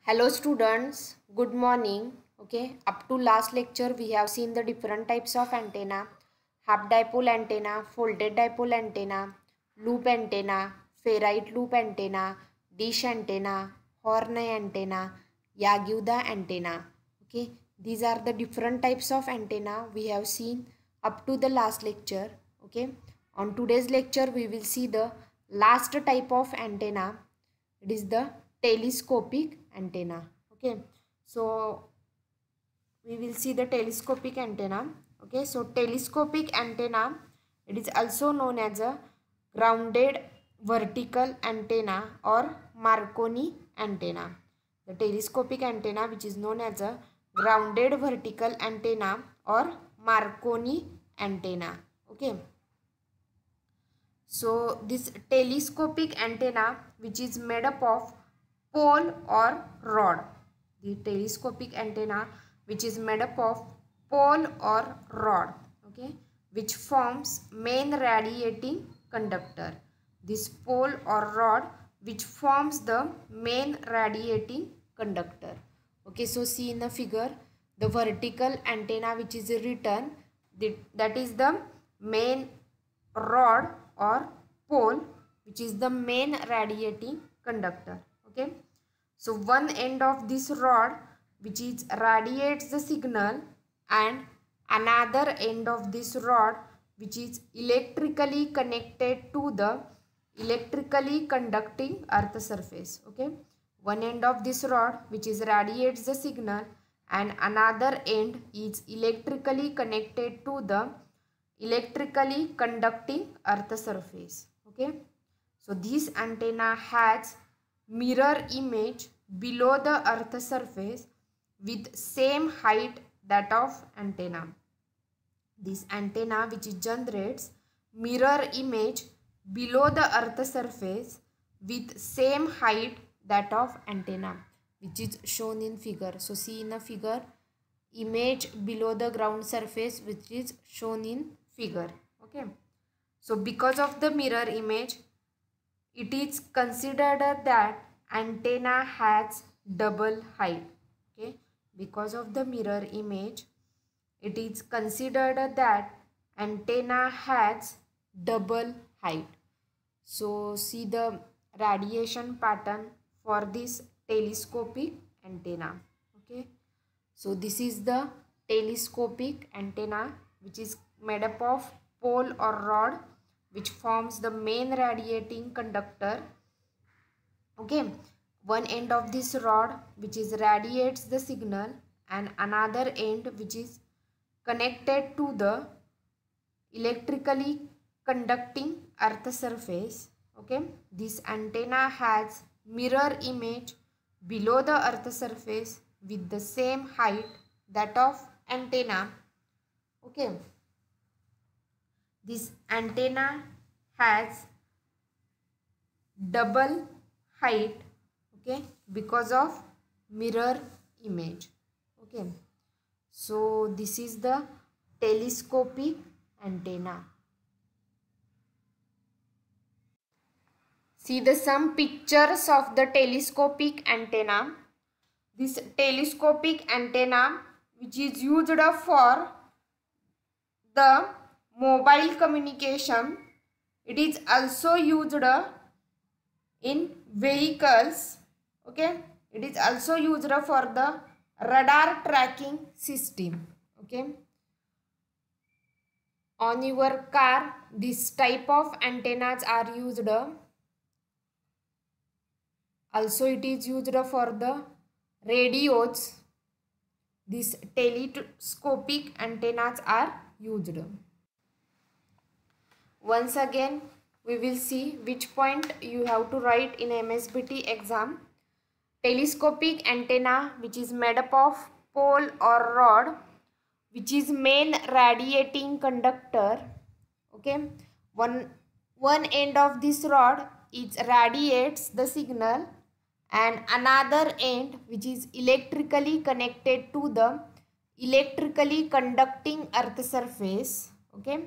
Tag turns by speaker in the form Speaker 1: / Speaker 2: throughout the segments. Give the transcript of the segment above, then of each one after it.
Speaker 1: Hello students, good morning. Okay, up to last lecture we have seen the different types of antenna: half dipole antenna, folded dipole antenna, loop antenna, ferrite loop antenna, dish antenna, horn antenna, Yagyuda antenna. Okay, these are the different types of antenna we have seen up to the last lecture. Okay, on today's lecture we will see the last type of antenna. It is the telescopic antenna. Okay, so we will see the telescopic antenna. Okay, so telescopic antenna, it is also known as a grounded vertical antenna or Marconi antenna. The telescopic antenna, which is known as a grounded vertical antenna or Marconi antenna. Okay, so this telescopic antenna, which is made up of pole or rod. The telescopic antenna, which is made up of pole or rod, okay, which forms main radiating conductor. This pole or rod which forms the main radiating conductor. Okay, so see in the figure, the vertical antenna which is written, that is the main rod or pole, which is the main radiating conductor. Okay, so one end of this rod which is radiates the signal, and another end of this rod which is electrically connected to the electrically conducting earth surface. Okay, one end of this rod which is radiates the signal, and another end is electrically connected to the electrically conducting earth surface. Okay, so this antenna has mirror image below the earth surface with same height that of antenna. This antenna which generates mirror image below the earth surface with same height that of antenna, which is shown in figure. So see in the figure, image below the ground surface which is shown in figure. Okay, so because of the mirror image, it is considered that antenna has double height. Okay, because of the mirror image, it is considered that antenna has double height. So see the radiation pattern for this telescopic antenna. Okay, so this is the telescopic antenna which is made up of pole or rod which forms the main radiating conductor. Okay, one end of this rod which is radiates the signal, and another end which is connected to the electrically conducting earth surface. Okay, this antenna has mirror image below the earth surface with the same height that of antenna. Okay, this antenna has double height, okay, because of mirror image. Okay, so this is the telescopic antenna. See some pictures of the telescopic antenna. This telescopic antenna which is used for the mobile communication. It is also used in vehicles. Okay, it is also used for the radar tracking system. Okay, on your car this type of antennas are used. Also it is used for the radios. These telescopic antennas are used. Once again we will see which point you have to write in MSBT exam. Telescopic antenna which is made up of pole or rod which is main radiating conductor. Okay, one end of this rod is radiates the signal, and another end which is electrically connected to the electrically conducting earth surface. Okay,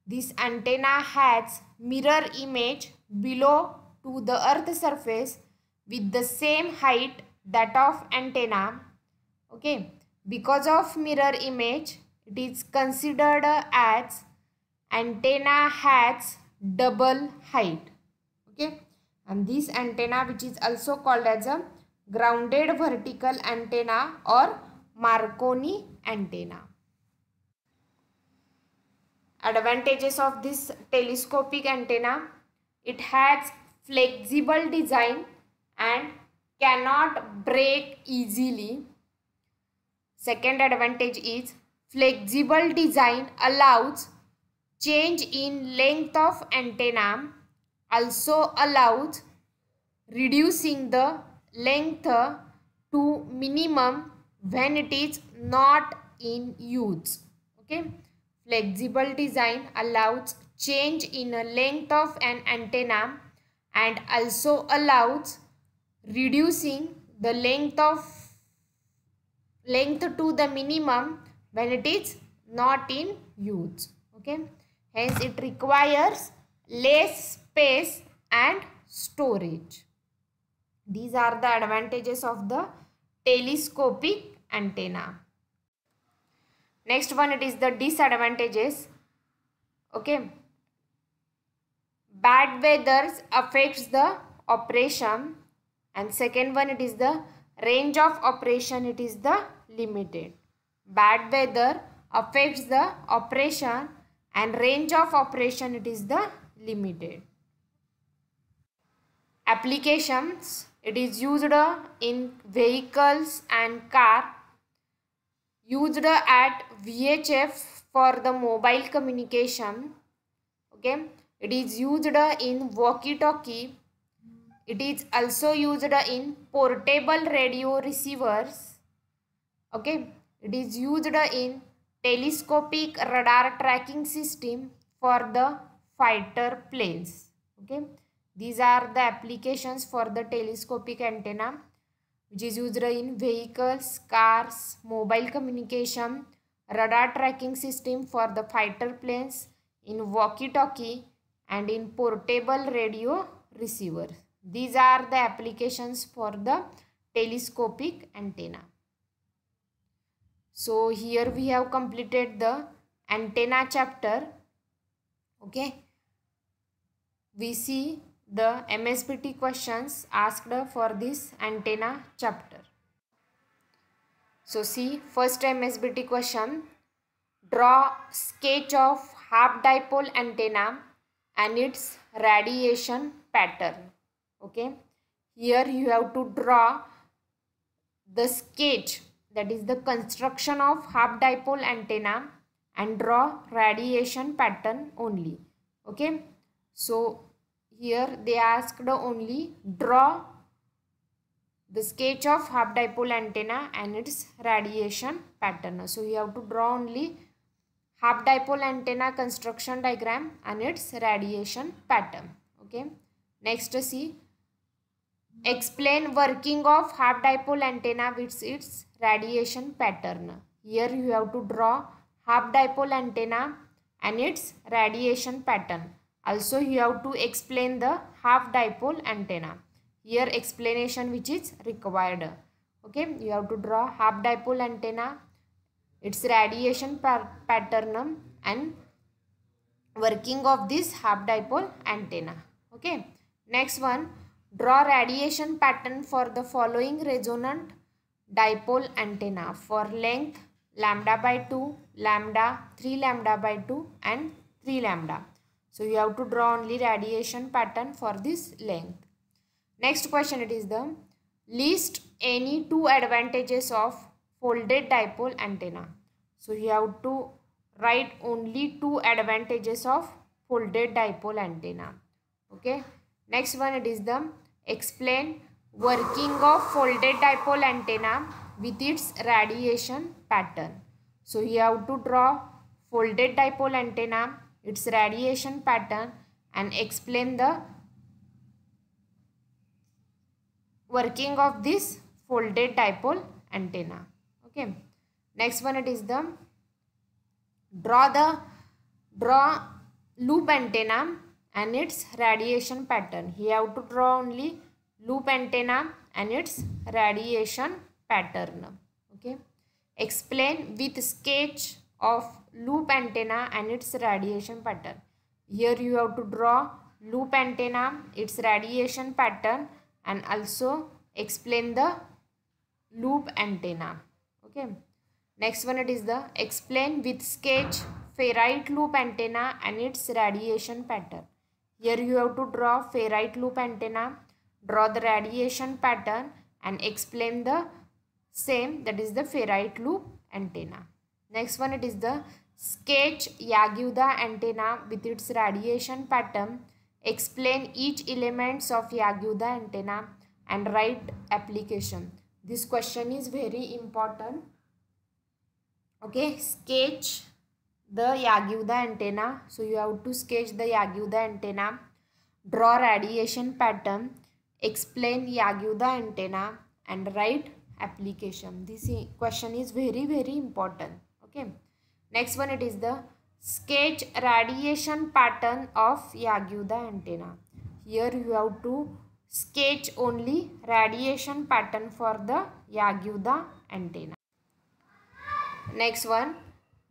Speaker 1: this antenna has mirror image below to the earth surface with the same height that of antenna. Okay, because of mirror image, it is considered as antenna has double height. Okay, and this antenna, which is also called as a grounded vertical antenna or Marconi antenna. Advantages of this telescopic antenna: it has flexible design and cannot break easily. Second advantage is flexible design allows change in length of antenna, also allows reducing the length to minimum when it is not in use. Okay, flexible design allows change in a length of an antenna and also allows reducing the length to the minimum when it is not in use. Okay, hence it requires less space and storage. These are the advantages of the telescopic antenna. Next one, it is the disadvantages. Okay, bad weather affects the operation, and second one, it is the range of operation, it is the limited. Bad weather affects the operation and range of operation, it is the limited. Applications: it is used in vehicles and car, used at VHF for the mobile communication. Okay, it is used in walkie-talkie. It is also used in portable radio receivers. Okay, it is used in telescopic radar tracking system for the fighter planes. Okay, these are the applications for the telescopic antenna, which is used in vehicles, cars, mobile communication, radar tracking system for the fighter planes, in walkie-talkie, and in portable radio receiver. These are the applications for the telescopic antenna. So here we have completed the antenna chapter. Okay, we see the MSBT questions asked for this antenna chapter. So see, first MSBT question: draw sketch of half dipole antenna and its radiation pattern. Okay, here you have to draw the sketch, that is the construction of half dipole antenna, and draw radiation pattern only. Okay, so here they asked only draw the sketch of half dipole antenna and its radiation pattern. So you have to draw only half dipole antenna construction diagram and its radiation pattern. Okay, next see, explain working of half dipole antenna with its radiation pattern. Here you have to draw half dipole antenna and its radiation pattern. Also you have to explain the half dipole antenna. Here explanation which is required. Okay, you have to draw half dipole antenna, its radiation pattern and working of this half dipole antenna. Okay, next one, draw radiation pattern for the following resonant dipole antenna for length lambda by 2, lambda, 3 lambda by 2 and 3 lambda. So you have to draw only radiation pattern for this length. Next question, it is the list any two advantages of folded dipole antenna. So you have to write only two advantages of folded dipole antenna. Okay, next one, it is the explain working of folded dipole antenna with its radiation pattern. So you have to draw folded dipole antenna, its radiation pattern and explain the working of this folded dipole antenna. Okay, next one, it is the draw loop antenna and its radiation pattern. Here you have to draw only loop antenna and its radiation pattern. Okay, explain with sketch of loop antenna and its radiation pattern. Here you have to draw loop antenna, its radiation pattern, and also explain the loop antenna. Okay, next one, it is the explain with sketch ferrite loop antenna and its radiation pattern. Here you have to draw ferrite loop antenna, draw the radiation pattern, and explain the same, that is the ferrite loop antenna. Next one, it is the sketch Yagyu-Uda antenna with its radiation pattern. Explain each elements of Yagyu-Uda antenna and write application. This question is very important. Okay, sketch the Yagyu-Uda antenna. So you have to sketch the Yagyu-Uda antenna, draw radiation pattern, explain Yagyu-Uda antenna, and write application. This question is very important. Okay, next one, it is the sketch radiation pattern of Yagyu-Uda antenna. Here you have to sketch only radiation pattern for the Yagyu-Uda antenna. Next one,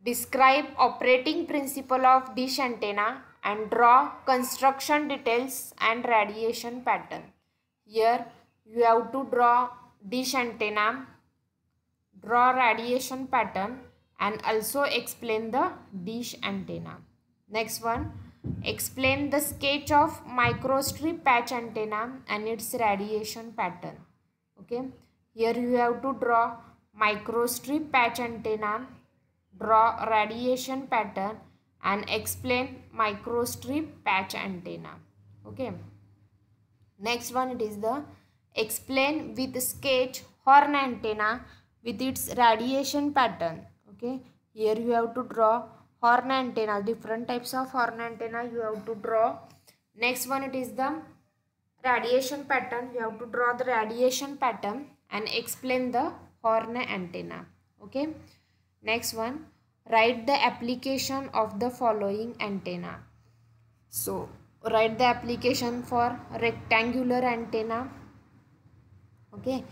Speaker 1: describe operating principle of dish antenna and draw construction details and radiation pattern. Here you have to draw dish antenna, draw radiation pattern, and also explain the dish antenna. Next one, explain the sketch of microstrip patch antenna and its radiation pattern. Okay, here you have to draw microstrip patch antenna, draw radiation pattern, and explain microstrip patch antenna. Okay, next one, it is the explain with sketch horn antenna with its radiation pattern. Okay, here you have to draw horn antenna, different types of horn antenna you have to draw. Next one, it is the radiation pattern. You have to draw the radiation pattern and explain the horn antenna. Okay, next one, write the application of the following antenna. So write the application for rectangular antenna. Okay,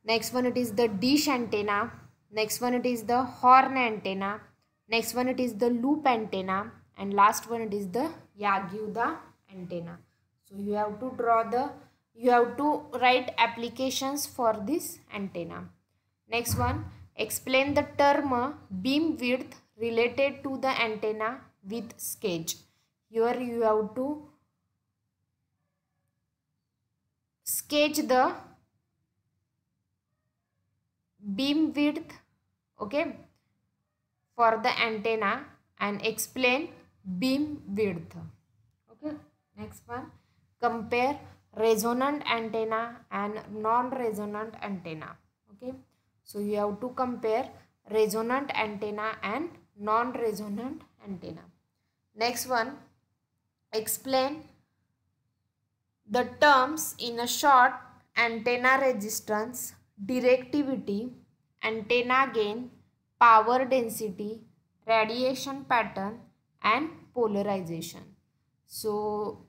Speaker 1: next one, it is the dish antenna. Next one, it is the horn antenna. Next one, it is the loop antenna, and last one, it is the Yagyu-Uda antenna. So you have to write applications for this antenna. Next one, explain the term beam width related to the antenna with sketch. Here you have to sketch the beam width, okay, for the antenna and explain beam width. Okay, next one, compare resonant antenna and non-resonant antenna. Okay, so you have to compare resonant antenna and non-resonant antenna. Next one, explain the terms in a short: antenna resistance, directivity, antenna gain, power density, radiation pattern, and polarization. So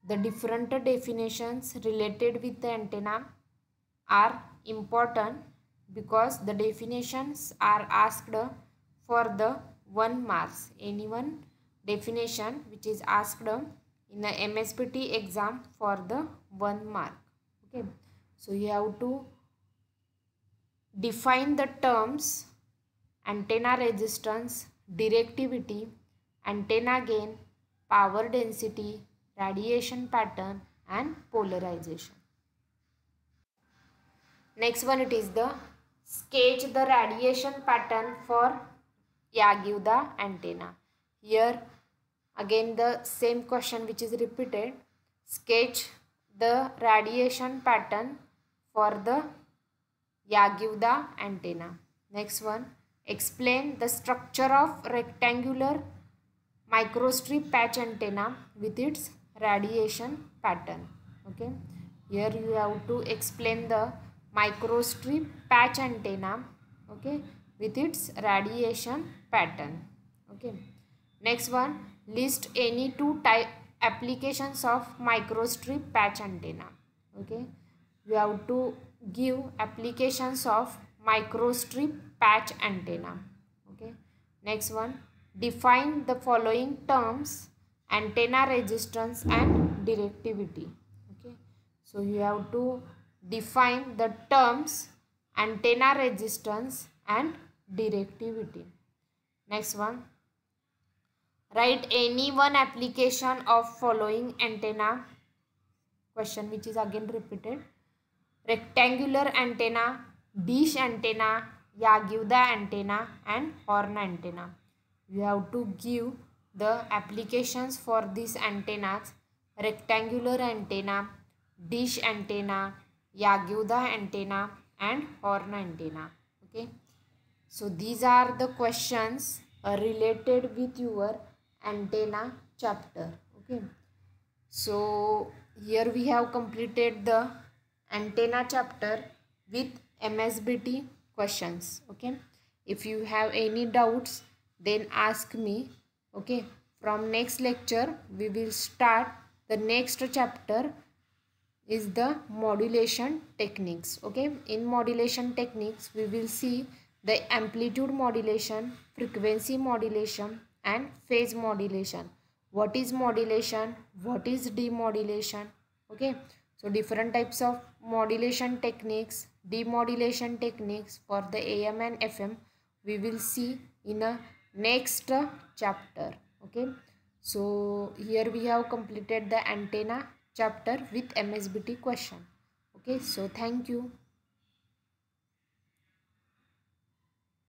Speaker 1: the different definitions related with the antenna are important because the definitions are asked for the 1 marks. Any one definition which is asked in the MSPT exam for the 1 mark. Okay, so you have to define the terms antenna resistance, directivity, antenna gain, power density, radiation pattern, and polarization. Next one, it is the sketch the radiation pattern for Yagyu-Uda antenna. Here again the same question which is repeated. Sketch the radiation pattern for the Yagyu-Uda antenna. Next one, explain the structure of rectangular microstrip patch antenna with its radiation pattern. Okay, here you have to explain the microstrip patch antenna, okay, with its radiation pattern. Okay, next one, list any 2 type applications of microstrip patch antenna. Okay, you have to give applications of microstrip patch antenna. Okay, next one, define the following terms: antenna resistance and directivity. Okay, so you have to define the terms antenna resistance and directivity. Next one, write any one application of following antenna. Question which is again repeated: rectangular antenna, dish antenna, या give the antenna, and horn antenna. You have to give the applications for these antennas: rectangular antenna, dish antenna, या give the antenna, and horn antenna. Okay, so these are the questions related with your antenna chapter. Okay, so here we have completed the antenna chapter with MSBT questions. Okay, if you have any doubts then ask me. Okay, from next lecture we will start the next chapter is the modulation techniques. Okay, in modulation techniques we will see the amplitude modulation, frequency modulation, and phase modulation. What is modulation, what is demodulation? Okay, so different types of modulation techniques, demodulation techniques for the AM and FM we will see in a next chapter. Okay, so here we have completed the antenna chapter with MSBT question. Okay, so thank you.